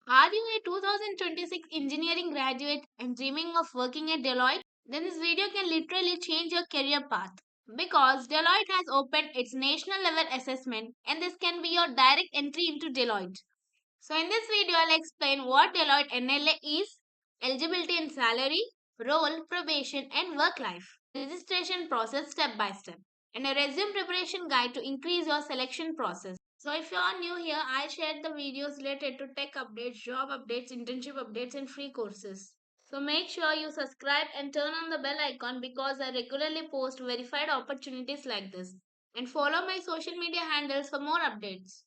Are you a 2026 engineering graduate and dreaming of working at Deloitte? Then this video can literally change your career path. Because Deloitte has opened its national level assessment and this can be your direct entry into Deloitte. So in this video I'll explain what Deloitte NLA is, eligibility and salary, role, probation and work life, registration process step by step, and a resume preparation guide to increase your selection process. So if you are new here, I shared the videos related to tech updates, job updates, internship updates and free courses. So make sure you subscribe and turn on the bell icon because I regularly post verified opportunities like this. And follow my social media handles for more updates.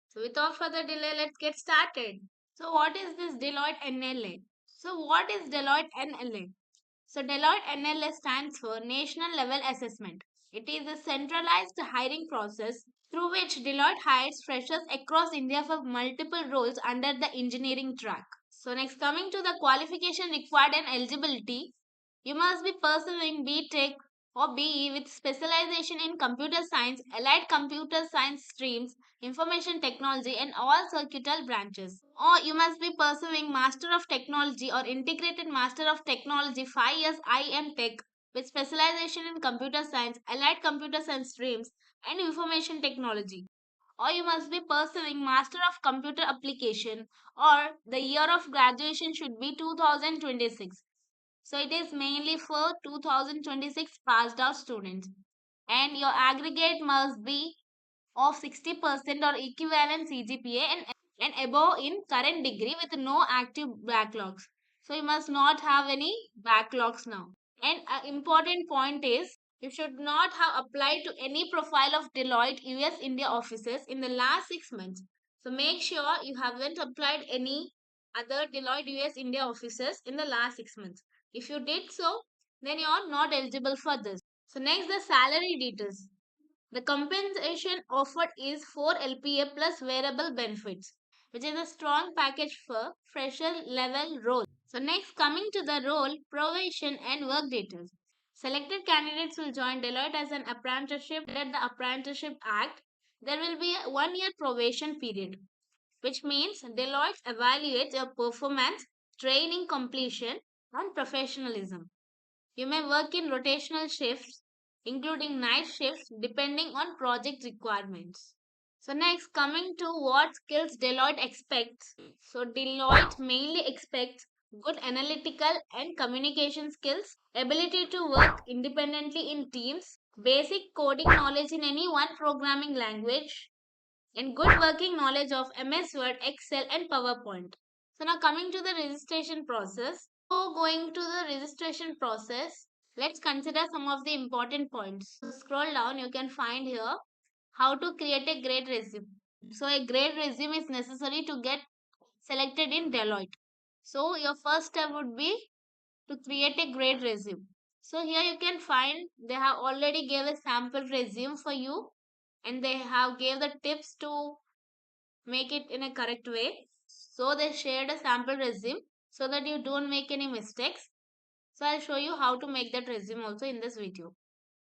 So without further delay, let's get started. So what is this Deloitte NLA? So what is Deloitte NLA? So Deloitte NLA stands for National Level Assessment. It is a centralized hiring process through which Deloitte hires freshers across India for multiple roles under the engineering track. So next, coming to the qualification required and eligibility, you must be pursuing BTech or BE with specialization in computer science, allied computer science streams, information technology and all circuital branches. Or you must be pursuing Master of Technology or Integrated Master of Technology 5 years IM Tech with specialization in computer science, allied computer science streams and information technology. Or you must be pursuing Master of Computer Application, or the year of graduation should be 2026. So it is mainly for 2026 passed out students. And your aggregate must be of 60% or equivalent CGPA and above in current degree with no active backlogs. So you must not have any backlogs now. And an important point is you should not have applied to any profile of Deloitte US India offices in the last 6 months. So make sure you haven't applied any other Deloitte US India offices in the last 6 months. If you did so, then you are not eligible for this. So next, the salary details. The compensation offered is 4 LPA plus variable benefits, which is a strong package for fresher level role. So next, coming to the role, probation and work details. Selected candidates will join Deloitte as an apprenticeship under the Apprenticeship Act. There will be a 1 year probation period, which means Deloitte evaluates your performance, training completion, and professionalism. You may work in rotational shifts, including night shifts, depending on project requirements. So, next, coming to what skills Deloitte expects. So, Deloitte mainly expects good analytical and communication skills, ability to work independently in teams, basic coding knowledge in any one programming language, and good working knowledge of MS Word, Excel, and PowerPoint. So now coming to the registration process. So going to the registration process, let's consider some of the important points. So scroll down, you can find here how to create a great resume. So a great resume is necessary to get selected in Deloitte. So your first step would be to create a great resume. So here you can find they have already gave a sample resume for you and they have gave the tips to make it in a correct way. So they shared a sample resume so that you don't make any mistakes. So I'll show you how to make that resume also in this video.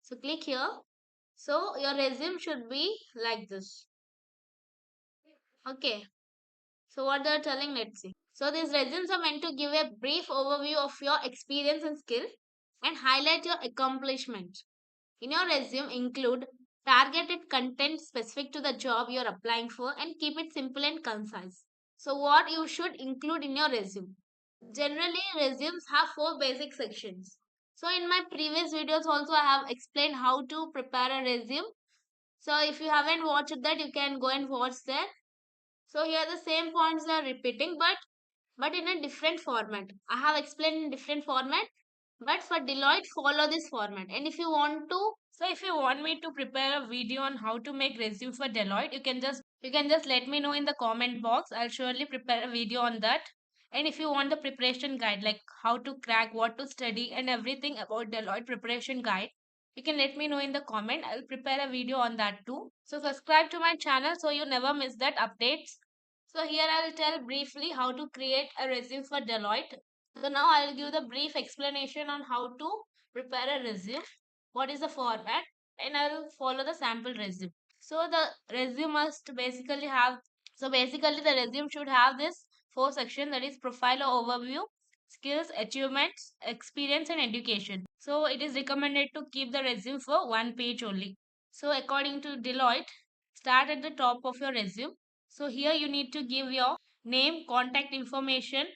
So click here. So your resume should be like this. Okay. So what they're telling, let's see. So these resumes are meant to give a brief overview of your experience and skill and highlight your accomplishments. In your resume, include targeted content specific to the job you're applying for and keep it simple and concise. So, what you should include in your resume? Generally, resumes have four basic sections. So, in my previous videos, also I have explained how to prepare a resume. So, if you haven't watched that, you can go and watch that. So, here the same points are repeating, but in a different format. I have explained in different format, but for Deloitte, follow this format. And if you want to, so if you want me to prepare a video on how to make resume for Deloitte, you can just let me know in the comment box. I'll surely prepare a video on that. And if you want the preparation guide, like how to crack, what to study, and everything about Deloitte preparation guide, you can let me know in the comment. I'll prepare a video on that too. So subscribe to my channel so you never miss that updates. So here I'll tell briefly how to create a resume for Deloitte. So now I'll give the brief explanation on how to prepare a resume, what is the format, and I'll follow the sample resume. So the resume must basically have, so basically the resume should have this four sections, that is profile or overview, skills, achievements, experience and education. So it is recommended to keep the resume for one page only. So according to Deloitte, start at the top of your resume. So here you need to give your name, contact information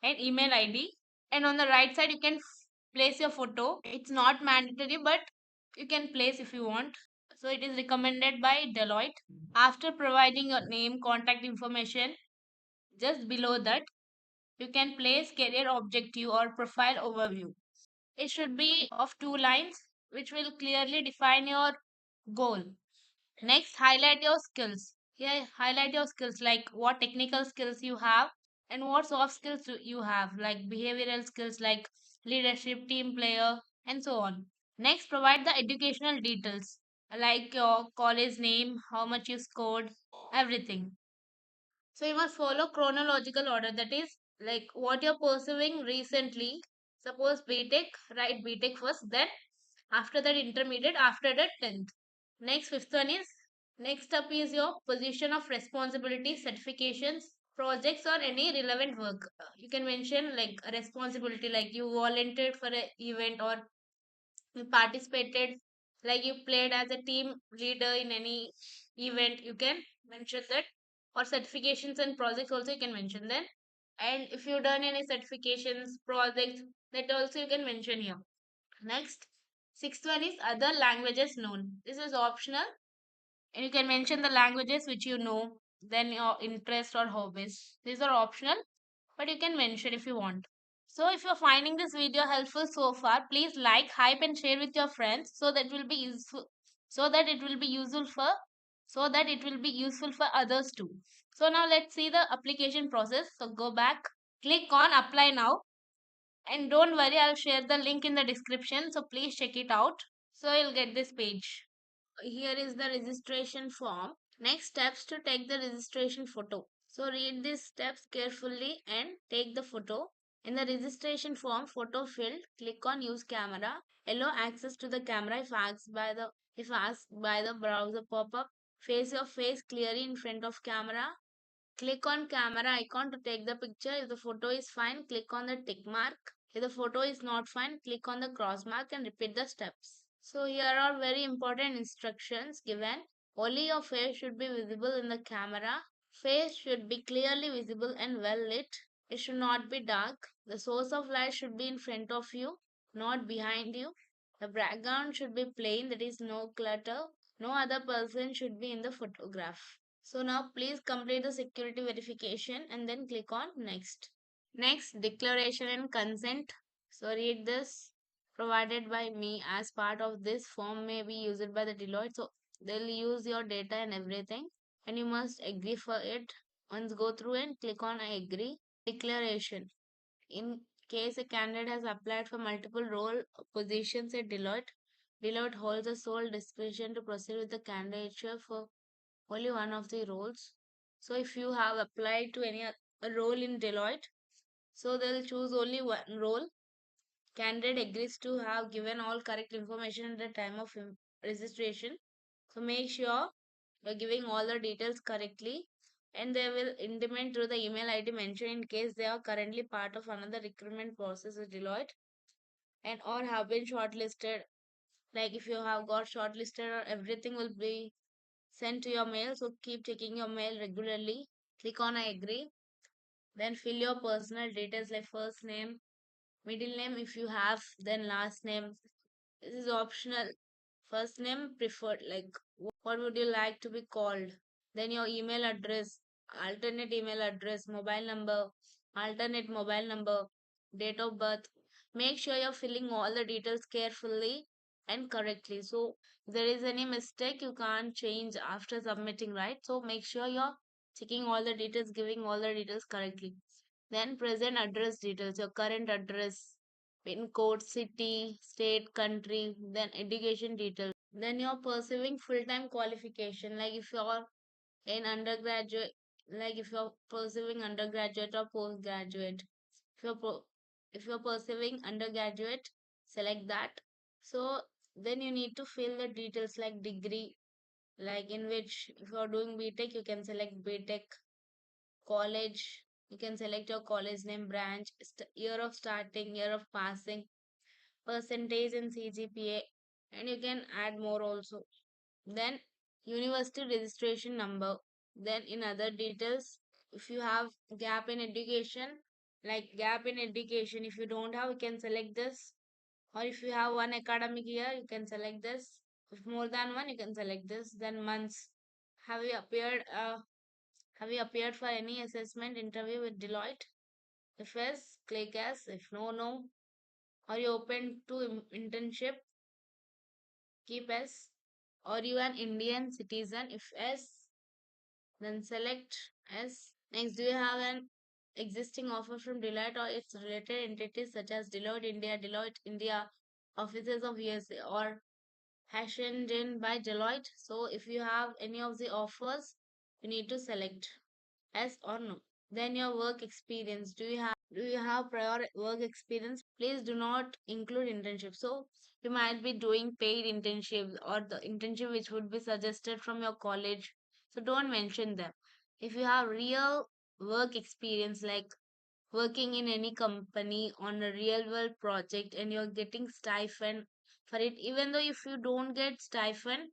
and email ID. And on the right side you can place your photo. It's not mandatory but you can place if you want. So it is recommended by Deloitte. After providing your name, contact information, just below that you can place career objective or profile overview. It should be of two lines which will clearly define your goal. Next, highlight your skills. Here, highlight your skills like what technical skills you have and what soft skills you have, like behavioral skills like leadership, team player, and so on. Next, provide the educational details like your college name, how much you scored, everything. So you must follow chronological order. That is like what you're pursuing recently. Suppose BTech, write BTech first, then after that intermediate, after that 10th. Next, fifth one is next up is your position of responsibility, certifications, projects or any relevant work. You can mention like a responsibility like you volunteered for an event or you participated like you played as a team leader in any event, you can mention that. Or certifications and projects also you can mention then. And if you've done any certifications projects, that also you can mention here. Next, sixth one is other languages known. This is optional and you can mention the languages which you know, then your interest or hobbies. These are optional but you can mention if you want. So if you're finding this video helpful so far, please like, hype and share with your friends so that will be useful, so that it will be useful for others too. So now let's see the application process. So go back, click on apply now, and don't worry, I'll share the link in the description, so please check it out. So you'll get this page. Here is the registration form. Next steps to take the registration photo. So read these steps carefully and take the photo. In the registration form photo field, click on use camera. Allow access to the camera if asked by the browser pop-up. Face your face clearly in front of camera. Click on camera icon to take the picture. If the photo is fine, click on the tick mark. If the photo is not fine, click on the cross mark and repeat the steps. So here are very important instructions given. Only your face should be visible in the camera. Face should be clearly visible and well lit. It should not be dark. The source of light should be in front of you, not behind you. The background should be plain, that is no clutter. No other person should be in the photograph. So now please complete the security verification and then click on next. Next, declaration and consent. So read this. Provided by me as part of this form may be used by the Deloitte. So they'll use your data and everything and you must agree for it. Once go through and click on I agree. Declaration. In case a candidate has applied for multiple role positions at Deloitte, Deloitte holds the sole discretion to proceed with the candidature for only one of the roles. So if you have applied to any a role in Deloitte, so they'll choose only one role. Candidate agrees to have given all correct information at the time of registration. So make sure you're giving all the details correctly and they will intimate through the email ID mentioned in case they are currently part of another recruitment process with Deloitte and or have been shortlisted. Like if you have got shortlisted or everything will be sent to your mail. So keep checking your mail regularly. Click on I agree. Then fill your personal details like first name, middle name if you have, then last name. This is optional. First name preferred, like what would you like to be called? Then your email address, alternate email address, mobile number, alternate mobile number, date of birth. Make sure you're filling all the details carefully and correctly. So if there is any mistake, you can't change after submitting, right? So make sure you're checking all the details, giving all the details correctly. Then present address details, your current address, pin code, city, state, country, then education details. Then you're pursuing full-time qualification, like if you're in undergraduate, like if you're pursuing undergraduate or postgraduate. If you're if you're pursuing undergraduate, select that. So then you need to fill the details like degree, like in which if you're doing BTech, you can select BTech college, You can select your college name, branch, year of starting, year of passing, percentage in CGPA, and you can add more also. Then university registration number. Then in other details, if you have gap in education, like gap in education, if you don't have, you can select this. Or if you have one academic year, you can select this. If more than one, you can select this. Then months. Have you appeared? Have you appeared for any assessment interview with Deloitte? If yes, click yes. If no, no. Are you open to internship? Keep yes. Are you an Indian citizen? If yes, then select yes. Next, do you have an existing offer from Deloitte or its related entities such as Deloitte India, offices of USA, or Hashioned in by Deloitte? So, if you have any of the offers, you need to select yes or no. Then your work experience. Do you have prior work experience? Please do not include internship. So you might be doing paid internships or the internship which would be suggested from your college. So don't mention them. If you have real work experience like working in any company on a real world project and you're getting stipend for it, even though if you don't get stipend,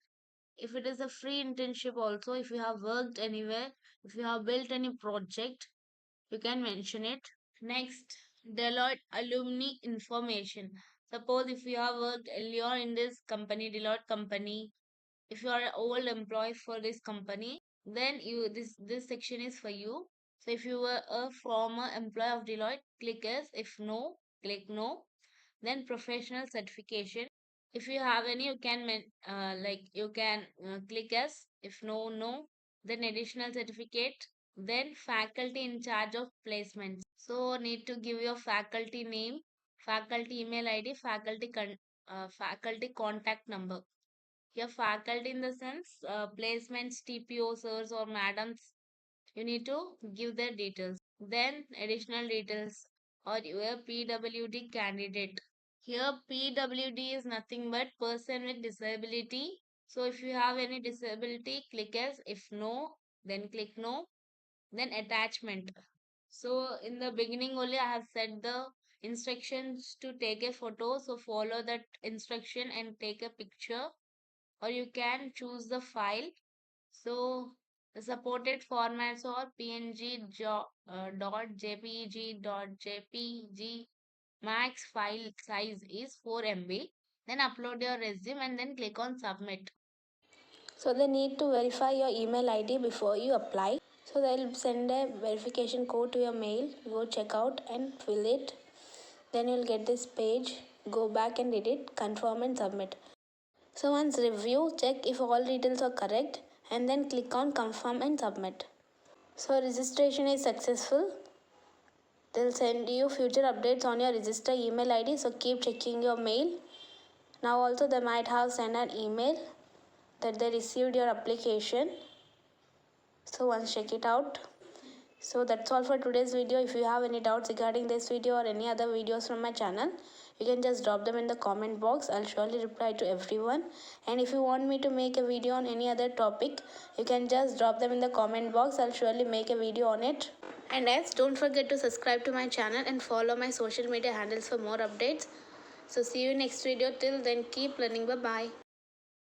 if it is a free internship also, if you have worked anywhere, if you have built any project, you can mention it. Next, Deloitte alumni information. Suppose if you have worked earlier in this company, Deloitte company, if you are an old employee for this company, then you this section is for you. So if you were a former employee of Deloitte, click yes. If no, click no. Then professional certification. If you have any, you can click yes. If no, no. Then additional certificate. Then faculty in charge of placements. So need to give your faculty name, faculty email ID, faculty contact number. Your faculty in the sense placements, TPO sirs or madams, you need to give their details. Then additional details or your PWD candidate. Here PWD is nothing but person with disability. So if you have any disability, click yes. If no, then click no. Then attachment. So in the beginning only I have said the instructions to take a photo. So follow that instruction and take a picture, or you can choose the file. So the supported formats are PNG dot JPG dot JPG. Max file size is 4 MB. Then upload your resume and then click on submit. So they need to verify your email ID before you apply. So they'll send a verification code to your mail. Go check out and fill it. Then you'll get this page. Go back and edit, confirm and submit. So once review, check if all details are correct and then click on confirm and submit. So registration is successful. They'll send you future updates on your register email ID. So keep checking your mail. Now also they might have sent an email that they received your application. So once check it out. So that's all for today's video. If you have any doubts regarding this video or any other videos from my channel, you can just drop them in the comment box. I'll surely reply to everyone. And if you want me to make a video on any other topic, you can just drop them in the comment box. I'll surely make a video on it. And yes, don't forget to subscribe to my channel and follow my social media handles for more updates. So see you next video. Till then, keep learning. Bye bye.